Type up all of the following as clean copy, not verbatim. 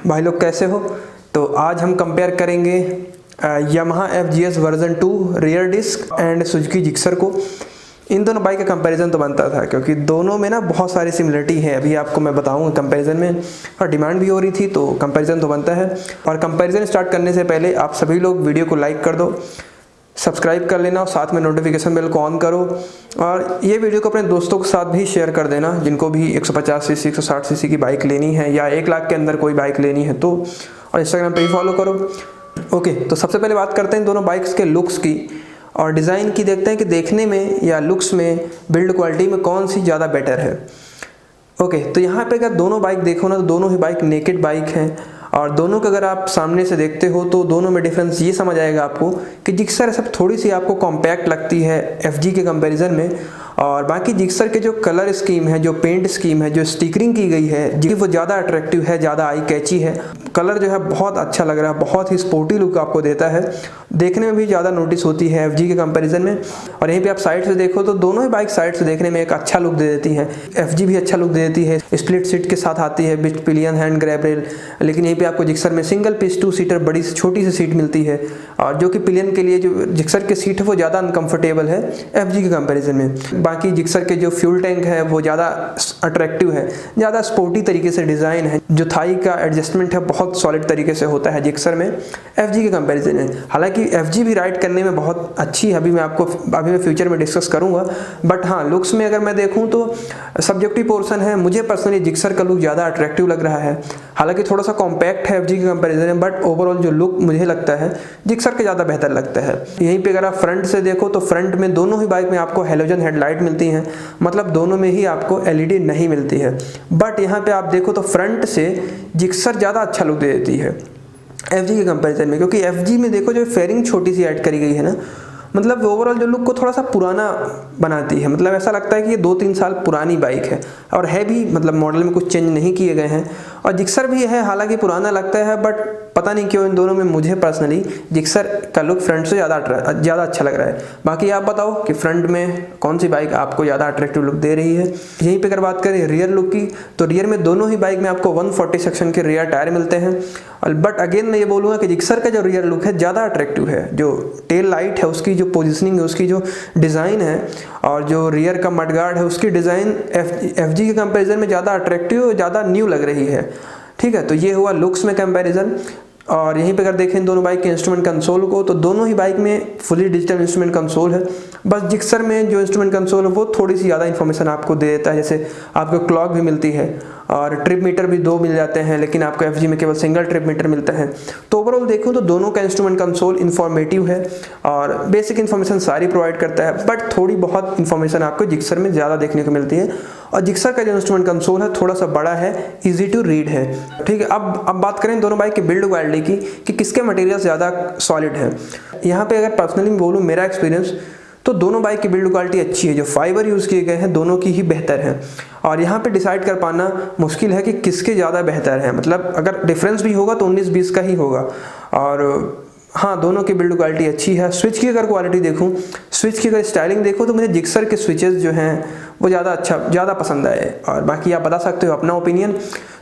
भाई लोग कैसे हो। तो आज हम कंपेयर करेंगे Yamaha FGS version 2 rear disc and Suzuki Gixxer को। इन दोनों बाइक का कंपैरिजन तो बनता था क्योंकि दोनों में ना बहुत सारी सिमिलरिटी है। अभी आपको मैं बताऊंगा कंपैरिजन में, और डिमांड भी हो रही थी तो कंपैरिजन तो बनता है। और कंपैरिजन स्टार्ट करने से पहले आप सभी लोग वीडियो को लाइक कर दो, सब्सक्राइब कर लेना और साथ में नोटिफिकेशन बेल को ऑन करो। और ये वीडियो को अपने दोस्तों के साथ भी शेयर कर देना जिनको भी 150 सीसी 160 सीसी की बाइक लेनी है या 1 लाख के अंदर कोई बाइक लेनी है तो। और इंस्टाग्राम पे भी फॉलो करो। ओके, तो सबसे पहले बात करते हैं दोनों बाइक्स के लुक्स की और डिज़ाइन की। देखते हैं कि देखने में या लुक्स में, बिल्ड क्वालिटी में कौन सी ज़्यादा बेटर है। ओके, तो यहाँ पे अगर दोनों बाइक देखो ना तो दोनों ही बाइक नेकेड बाइक हैं और दोनों को अगर आप सामने से देखते हो तो दोनों में डिफरेंस ये समझ आएगा आपको कि जिक्सर सब थोड़ी सी आपको कॉम्पैक्ट लगती है FG के कंपैरिजन में। और बाकी जिक्सर के जो कलर स्कीम है, जो पेंट स्कीम है, जो स्टिकरिंग की गई है जी, वो ज़्यादा अट्रैक्टिव है, ज़्यादा आई कैची है। कलर जो है बहुत अच्छा लग रहा है, बहुत ही स्पोर्टी लुक आपको देता है, देखने में भी ज़्यादा नोटिस होती है FG के कंपैरिजन में। और यहीं पे आप साइड से देखो तो दोनों ही बाइक साइड से देखने में एक अच्छा लुक दे देती है। FG भी अच्छा लुक दे देती है, स्प्लिट सीट के साथ आती है, bit pillion hand grab rail. लेकिन यहीं पे आपको जिक्सर में सिंगल पीस 2 सीटर बड़ी छोटी सी सीट मिलती है और जो कि पिलियन के लिए जो जिक्सर की सीट है वो ज़्यादा अनकंफर्टेबल है FG के कंपैरिजन में। बाकी जिक्सर के जो फ्यूल टैंक है वो ज़्यादा अट्रैक्टिव है, ज़्यादा स्पोर्टी तरीके से डिज़ाइन है। जो थाई का एडजस्टमेंट है बहुत सॉलिड तरीके से होता है जिक्सर में FG के कंपैरिजन में। हालांकि FG भी राइड करने में बहुत अच्छी है, अभी मैं फ्यूचर में डिस्कस करूंगा। बट हाँ, लुक्स में अगर मैं देखूं तो सब्जेक्टिव पोर्शन है, मुझे पर्सनली जिक्सर का लुक ज़्यादा अट्रैक्टिव लग रहा है। हालांकि थोड़ा सा कॉम्पैक्ट है FG के कंपैरिजन में, बट ओवरऑल जो लुक मुझे लगता है जिक्सर के ज़्यादा बेहतर लगता है। यहीं पे अगर आप फ्रंट से देखो तो फ्रंट में दोनों ही बाइक में आपको हेलोजन हेडलाइट मिलती हैं, मतलब दोनों में ही आपको LED नहीं मिलती है। बट यहाँ पे आप देखो तो फ्रंट से जिक्सर ज़्यादा अच्छा लुक दे देती है FG के कंपैरिजन में, क्योंकि FG में देखो जो फेयरिंग छोटी सी ऐड करी गई है ना, मतलब ओवरऑल जो लुक को थोड़ा सा पुराना बनाती है। मतलब ऐसा लगता है कि ये 2-3 साल पुरानी बाइक है और है भी, मतलब मॉडल में कुछ चेंज नहीं किए गए हैं। और जिक्सर भी है, हालांकि पुराना लगता है, बट पता नहीं क्यों इन दोनों में मुझे पर्सनली जिक्सर का लुक फ्रंट से ज़्यादा अच्छा लग रहा है। बाकी आप बताओ कि फ्रंट में कौन सी बाइक आपको ज़्यादा अट्रैक्टिव लुक दे रही है। यहीं पे अगर बात करें रियर लुक की तो रियर में दोनों ही बाइक में आपको 140 सेक्शन के रियर टायर मिलते हैं। बट अगेन मैं ये बोलूँगा कि जिक्सर का जो रियर लुक है ज़्यादा अट्रैक्टिव है। जो टेल लाइट है उसकी जो पोजिशनिंग है, उसकी जो डिज़ाइन है और जो रियर का मडगार्ड है उसकी डिज़ाइन FG के कंपैरिजन में ज़्यादा अट्रैक्टिव और ज़्यादा न्यू लग रही है। ठीक है, तो ये हुआ लुक्स में कंपैरिजन। और यहीं पे अगर देखें दोनों बाइक के इंस्ट्रूमेंट कंसोल को तो दोनों ही बाइक में फुली डिजिटल इंस्ट्रूमेंट कंसोल है। बस जिक्सर में जो इंस्ट्रूमेंट कंसोल है वो थोड़ी सी ज़्यादा इन्फॉर्मेशन आपको दे देता है, जैसे आपको क्लॉक भी मिलती है और ट्रिप मीटर भी 2 मिल जाते हैं, लेकिन आपको FG में केवल सिंगल ट्रिप मीटर मिलता है। तो ओवरऑल देखूँ तो दोनों का इंस्ट्रूमेंट कंसोल इन्फॉर्मेटिव है और बेसिक इन्फॉर्मेशन सारी प्रोवाइड करता है, बट थोड़ी बहुत इन्फॉर्मेशन आपको जिक्सर में ज़्यादा देखने को मिलती है। और जिक्सर का जो इंस्ट्रूमेंट कंसोल है थोड़ा सा बड़ा है, ईजी टू रीड है। ठीक है, अब बात करें दोनों बाइक की बिल्ड क्वालिटी की कि किसके मटेरियल ज़्यादा सॉलिड है। यहाँ पे अगर पर्सनली बोलूँ मेरा एक्सपीरियंस तो दोनों बाइक की बिल्ड क्वालिटी अच्छी है। जो फाइबर यूज़ किए गए हैं दोनों की ही बेहतर है और यहाँ पे डिसाइड कर पाना मुश्किल है कि किसके ज़्यादा बेहतर है। मतलब अगर डिफरेंस भी होगा तो 19-20 का ही होगा। और हाँ, दोनों की बिल्ड क्वालिटी अच्छी है। स्विच की अगर क्वालिटी देखूँ, स्विच की अगर स्टाइलिंग देखो तो मुझे जिक्सर के स्विचेस जो हैं वो ज़्यादा पसंद आए। और बाकी आप बता सकते हो अपना ओपिनियन।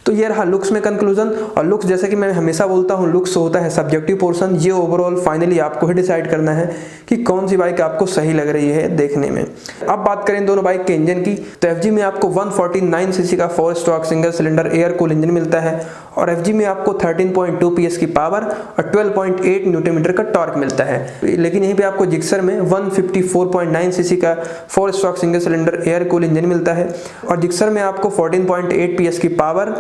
तो ये रहा लुक्स में कंक्लूजन। और लुक्स जैसे कि मैं हमेशा बोलता हूँ, लुक्स होता है सब्जेक्टिव पोर्शन। ये ओवरऑल फाइनली आपको ही डिसाइड करना है कि कौन सी बाइक आपको सही लग रही है देखने में। अब बात करें दोनों बाइक के इंजन की तो FG में आपको 149 सीसी का 4 stroke single cylinder air cool engine मिलता है और FG में आपको 13.2 PS की पावर और 12.8 न्यूटन मीटर का टॉर्क मिलता है। लेकिन यहीं पे आपको जिक्सर में 154.9 सीसी का 4 stroke single cylinder air cool engine मिलता है और जिक्सर में आपको 14.8 PS की पावर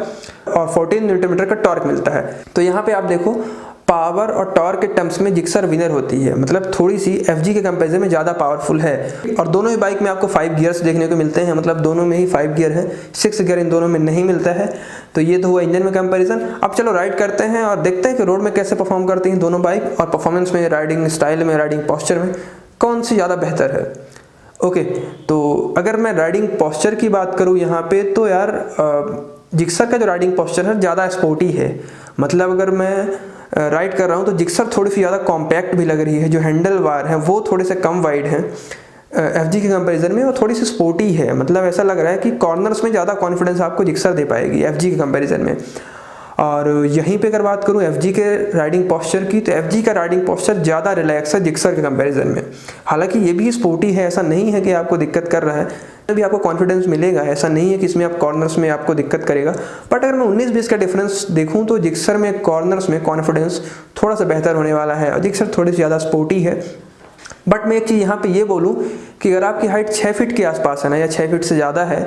और 14 न्यूटन मीटर का टॉर्क मिलता है। तो यहाँ पे आप देखो पावर और टॉर्क के टर्म्स में जिक्सर विनर होती है, मतलब थोड़ी सी FG के कंपैरिजन में ज़्यादा पावरफुल है। और दोनों ही बाइक में आपको 5 गियर्स देखने को मिलते हैं, मतलब दोनों में ही 5 गियर है, 6 गियर इन दोनों में नहीं मिलता है। तो ये तो हुआ इंजन में कंपैरिजन। अब चलो राइड करते हैं और देखते हैं कि रोड में कैसे परफॉर्म करती हैं दोनों बाइक और परफॉर्मेंस में, राइडिंग स्टाइल में, राइडिंग पोस्चर में कौन सी ज़्यादा बेहतर है। ओके, तो अगर मैं राइडिंग पोस्चर की बात करूँ यहाँ पे तो यार जिक्सर का जो राइडिंग पोस्चर है ज़्यादा स्पोर्टी है। मतलब अगर मैं राइड कर रहा हूँ तो जिक्सर थोड़ी सी ज़्यादा कॉम्पैक्ट भी लग रही है। जो हैंडल बार है वो थोड़े से कम वाइड हैं FG के कंपैरिजन में, वो थोड़ी सी स्पोर्टी है। मतलब ऐसा लग रहा है कि कॉर्नर्स में ज़्यादा कॉन्फिडेंस आपको जिक्सर दे पाएगी FG के कंपैरिजन में। और यहीं पे अगर बात करूँ FG के राइडिंग पोस्चर की, तो FG का राइडिंग पोस्चर ज़्यादा रिलैक्स है जिक्सर के कंपैरिजन में। हालांकि ये भी स्पोर्टी है, ऐसा नहीं है कि आपको दिक्कत कर रहा है, भी आपको कॉन्फिडेंस मिलेगा, ऐसा नहीं है कि इसमें आप कॉर्नर्स में आपको दिक्कत करेगा। बट अगर मैं 19-20 का डिफरेंस देखूं तो जिक्सर में कॉर्नर्स में कॉन्फिडेंस थोड़ा सा बेहतर होने वाला है और जिक्सर थोड़ी सी ज़्यादा स्पोर्टी है। बट मैं एक चीज़ यहाँ पे ये बोलूँ कि अगर आपकी हाइट 6 फीट के आसपास है ना, या 6 फीट से ज़्यादा है,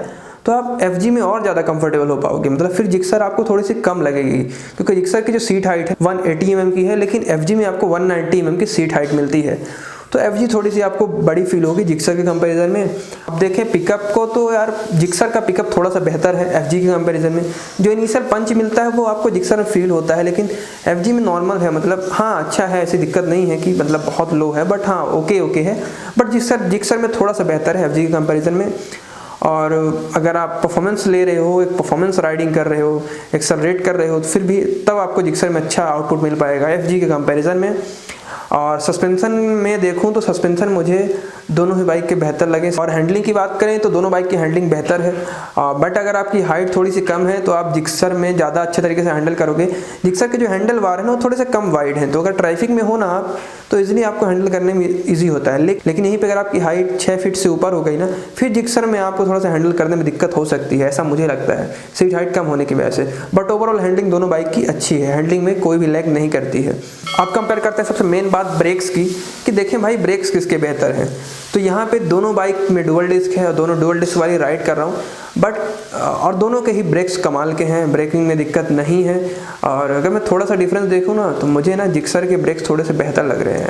तो आप FG में और ज़्यादा कंफर्टेबल हो पाओगे। मतलब फिर जिक्सर आपको थोड़ी सी कम लगेगी, क्योंकि जिक्सर की जो सीट हाइट है 180 mm की है, लेकिन FG में आपको 190 mm की सीट हाइट मिलती है। तो FG थोड़ी सी आपको बड़ी फील होगी जिक्सर के कंपैरिजन में। अब देखें पिकअप को, तो यार जिक्सर का पिकअप थोड़ा सा बेहतर है FG के कंपैरिजन में। जो इनिशियल पंच मिलता है वो आपको जिक्सर में फील होता है, लेकिन FG में नॉर्मल है। मतलब हाँ अच्छा है, ऐसी दिक्कत नहीं है कि मतलब बहुत लो है, बट हाँ ओके है। बट जिक्सर में थोड़ा सा बेहतर है FG के कंपैरिजन में। और अगर आप परफॉर्मेंस ले रहे हो, एक परफॉर्मेंस राइडिंग कर रहे हो, एक्सेलरेट कर रहे हो, तो फिर भी तब आपको जिक्सर में अच्छा आउटपुट मिल पाएगा FG के कंपैरिजन में। और सस्पेंशन में देखूं तो सस्पेंशन मुझे दोनों ही बाइक के बेहतर लगे। और हैंडलिंग की बात करें तो दोनों बाइक की हैंडलिंग बेहतर है। बट अगर आपकी हाइट थोड़ी सी कम है तो आप जिक्सर में ज़्यादा अच्छे तरीके से हैंडल करोगे। जिक्सर के जो हैंडल बार है ना, वो थोड़े से कम वाइड हैं, तो अगर ट्रैफिक में हो ना आप, तो इजीली आपको हैंडल करने में ईजी होता है। लेकिन यहीं पर अगर आपकी हाइट 6 फीट से ऊपर हो गई ना, फिर जिक्सर में आपको थोड़ा सा हैंडल करने में दिक्कत हो सकती है, ऐसा मुझे लगता है, सीट हाइट कम होने की वजह से। बट ओवरऑल हैंडलिंग दोनों बाइक की अच्छी है, हैंडलिंग में कोई भी लैग नहीं करती है। आप कंपेयर करते हैं सबसे मेन बात ब्रेक्स की, कि देखें भाई ब्रेक्स किसके बेहतर हैं। तो यहाँ पे दोनों बाइक में डुअल डिस्क है और दोनों डुअल डिस्क वाली राइड कर रहा हूँ, बट और दोनों के ही ब्रेक्स कमाल के हैं, ब्रेकिंग में दिक्कत नहीं है। और अगर मैं थोड़ा सा डिफरेंस देखूँ ना, तो मुझे ना जिक्सर के ब्रेक्स थोड़े से बेहतर लग रहे हैं,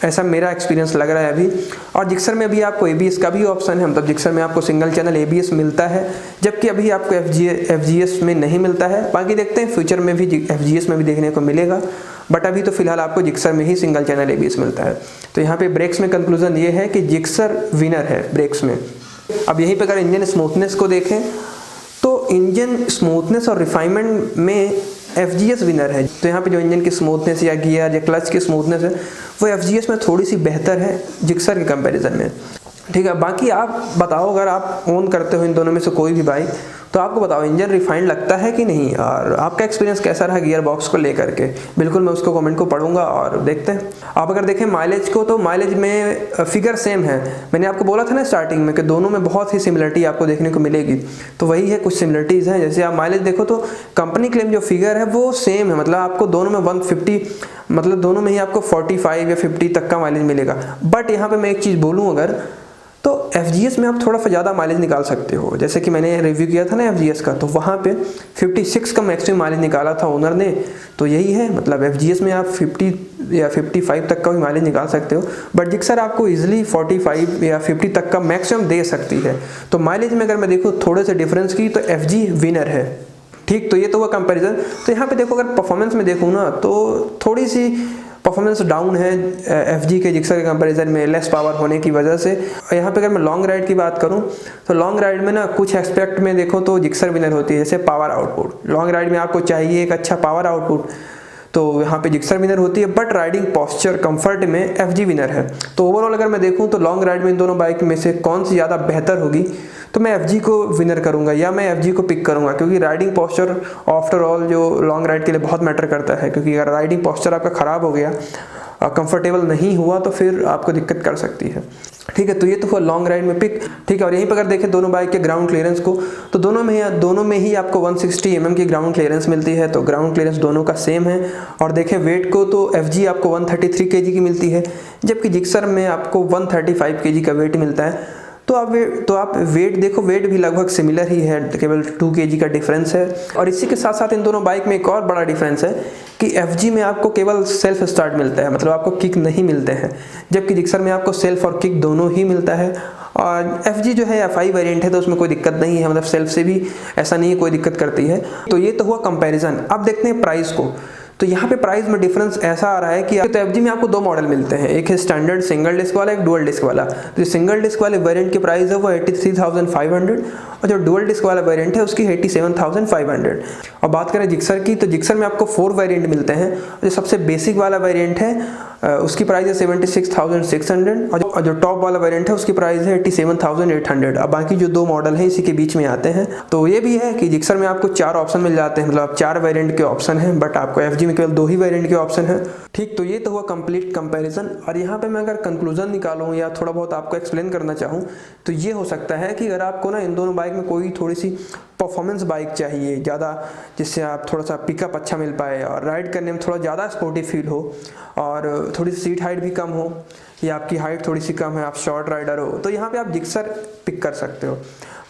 ऐसा मेरा एक्सपीरियंस लग रहा है अभी। और जिक्सर में अभी आपको ABS का भी ऑप्शन है, मतलब जिक्सर में आपको सिंगल चैनल ABS मिलता है, जबकि अभी आपको FGS में नहीं मिलता है। बाकी देखते हैं फ्यूचर में भी FGS में भी देखने को मिलेगा, बट अभी तो फिलहाल आपको जिक्सर में ही सिंगल चैनल ABS मिलता है। तो यहाँ पे ब्रेक्स में कंक्लूजन ये है कि जिक्सर विनर है ब्रेक्स में। अब यहीं पे अगर इंजन स्मूथनेस को देखें, तो इंजन स्मूथनेस और रिफाइनमेंट में FGS विनर है। तो यहाँ पे जो इंजन की स्मूथनेस या गियर या क्लच की स्मूथनेस है, वो FGS में थोड़ी सी बेहतर है जिक्सर के कंपैरिजन में। ठीक है, बाकी आप बताओ, अगर आप ओन करते हो इन दोनों में से कोई भी बाइक, तो आपको बताओ इंजन रिफाइंड लगता है कि नहीं, और आपका एक्सपीरियंस कैसा रहा गियर बॉक्स को लेकर के। बिल्कुल मैं उसको कमेंट को पढ़ूंगा और देखते हैं। आप अगर देखें माइलेज को, तो माइलेज में फिगर सेम है। मैंने आपको बोला था ना स्टार्टिंग में कि दोनों में बहुत ही सिमिलरिटी आपको देखने को मिलेगी, तो वही है, कुछ सिमिलरिटीज़ हैं। जैसे आप माइलेज देखो तो कंपनी क्लेम जो फिगर है वो सेम है, मतलब आपको दोनों में 150, मतलब दोनों में ही आपको 45 या 50 तक का माइलेज मिलेगा। बट यहाँ पर मैं एक चीज़ बोलूँ अगर, तो FGS में आप थोड़ा सा ज़्यादा माइलेज निकाल सकते हो। जैसे कि मैंने रिव्यू किया था ना FGS का, तो वहाँ पे 56 का मैक्सिमम माइलेज निकाला था ओनर ने। तो यही है, मतलब FGS में आप 50 या 55 तक का भी माइलेज निकाल सकते हो, बट जिक्सर आपको इजीली 45 या 50 तक का मैक्सिमम दे सकती है। तो माइलेज में अगर मैं देखूँ थोड़े से डिफरेंस की, तो FG विनर है। ठीक, तो ये तो हुआ कंपैरिजन। तो यहाँ पे देखो, अगर परफॉर्मेंस में देखूँ ना, तो थोड़ी सी परफॉर्मेंस डाउन है FG के जिक्सर के कंपैरिजन में, लेस पावर होने की वजह से। यहाँ पे अगर मैं लॉन्ग राइड की बात करूँ, तो लॉन्ग राइड में ना कुछ एस्पेक्ट में देखो तो जिक्सर विनर होती है। जैसे पावर आउटपुट, लॉन्ग राइड में आपको चाहिए एक अच्छा पावर आउटपुट, तो यहाँ पे जिक्सर विनर होती है। बट राइडिंग पोस्चर कंफर्ट में FG विनर है। तो ओवरऑल अगर मैं देखूँ तो लॉन्ग राइड में इन दोनों बाइक में से कौन सी ज़्यादा बेहतर होगी, तो मैं FG को विनर करूंगा, या मैं FG को पिक करूंगा, क्योंकि राइडिंग पोस्चर आफ्टर ऑल जो लॉन्ग राइड के लिए बहुत मैटर करता है। क्योंकि अगर राइडिंग पोस्चर आपका ख़राब हो गया, कंफर्टेबल नहीं हुआ, तो फिर आपको दिक्कत कर सकती है। ठीक है, तो ये तो हुआ लॉन्ग राइड में पिक। ठीक है, और यहीं पर अगर देखें दोनों बाइक के ग्राउंड क्लियरेंस को, तो दोनों में ही आपको 160 mm की ग्राउंड क्लियरेंस मिलती है। तो ग्राउंड क्लियरेंस दोनों का सेम है। और देखें वेट को, तो FG आपको 133 kg की मिलती है, जबकि जिक्सर में आपको 135 kg का वेट मिलता है। तो आप वेट देखो, वेट भी लगभग सिमिलर ही है, केवल 2 kg का डिफरेंस है। और इसी के साथ साथ इन दोनों बाइक में एक और बड़ा डिफरेंस है कि FG में आपको केवल सेल्फ स्टार्ट मिलता है, मतलब आपको किक नहीं मिलते हैं, जबकि जिक्सर में आपको सेल्फ और किक दोनों ही मिलता है। और FG जो है FI वेरिएंट है, तो उसमें कोई दिक्कत नहीं है, मतलब सेल्फ से भी ऐसा नहीं है कोई दिक्कत करती है। तो ये तो हुआ कंपैरिजन। अब देखते हैं प्राइस को। तो यहाँ पे प्राइस में डिफरेंस ऐसा आ रहा है कि तो FG में आपको दो मॉडल मिलते हैं, एक है स्टैंडर्ड सिंगल डिस्क वाला, एक डुअल डिस्क वाला। तो सिंगल डिस्क वाले वेरिएंट की प्राइस है वो 83,500, और जो डुअल डिस्क वाला वेरिएंट है उसकी 87,500। और बात करें जिक्सर की, तो जिक्सर में आपको 4 वेरिएंट मिलते हैं। जो सबसे बेसिक वाला वेरिएंट है उसकी प्राइस है 76,600 और जो टॉप वाला वेरिएंट है उसकी प्राइस है 87,800। अब बाकी जो दो मॉडल है इसी के बीच में आते हैं। तो ये भी है कि जिक्सर में आपको 4 ऑप्शन मिल जाते हैं, मतलब 4 वेरिएंट के ऑप्शन हैं, बट आपको एफजी में केवल 2 ही वेरिएंट के ऑप्शन है। ठीक, तो ये तो हुआ कंप्लीट कंपैरिजन। और यहाँ पे मैं अगर कंक्लूजन निकालूँ या थोड़ा बहुत आपको एक्सप्लेन करना चाहूँ तो ये हो सकता है कि अगर आपको ना इन दोनों बाइक में कोई थोड़ी सी परफॉर्मेंस बाइक चाहिए ज़्यादा, जिससे आप थोड़ा सा पिकअप अच्छा मिल पाए और राइड करने में थोड़ा ज़्यादा स्पोर्टी फील हो, और थोड़ी सी सीट हाइट भी कम हो या आपकी हाइट थोड़ी सी कम है, आप शॉर्ट राइडर हो, तो यहाँ पे आप जिक्सर पिक कर सकते हो।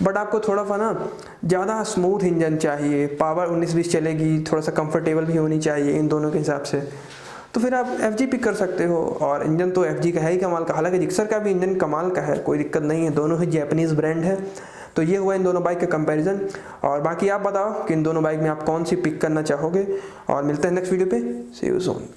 बट आपको थोड़ा सा ना ज़्यादा स्मूथ इंजन चाहिए, पावर 19-20 चलेगी, थोड़ा सा कंफर्टेबल भी होनी चाहिए इन दोनों के हिसाब से, तो फिर आप एफजी पिक कर सकते हो। और इंजन तो एफजी का है ही कमाल का, हालांकि जिक्सर का भी इंजन कमाल का है, कोई दिक्कत नहीं है, दोनों ही जैपनीज़ ब्रांड है। तो ये हुआ इन दोनों बाइक का कंपैरिजन। और बाकी आप बताओ कि इन दोनों बाइक में आप कौन सी पिक करना चाहोगे, और मिलते हैं नेक्स्ट वीडियो पे। सी यू सून।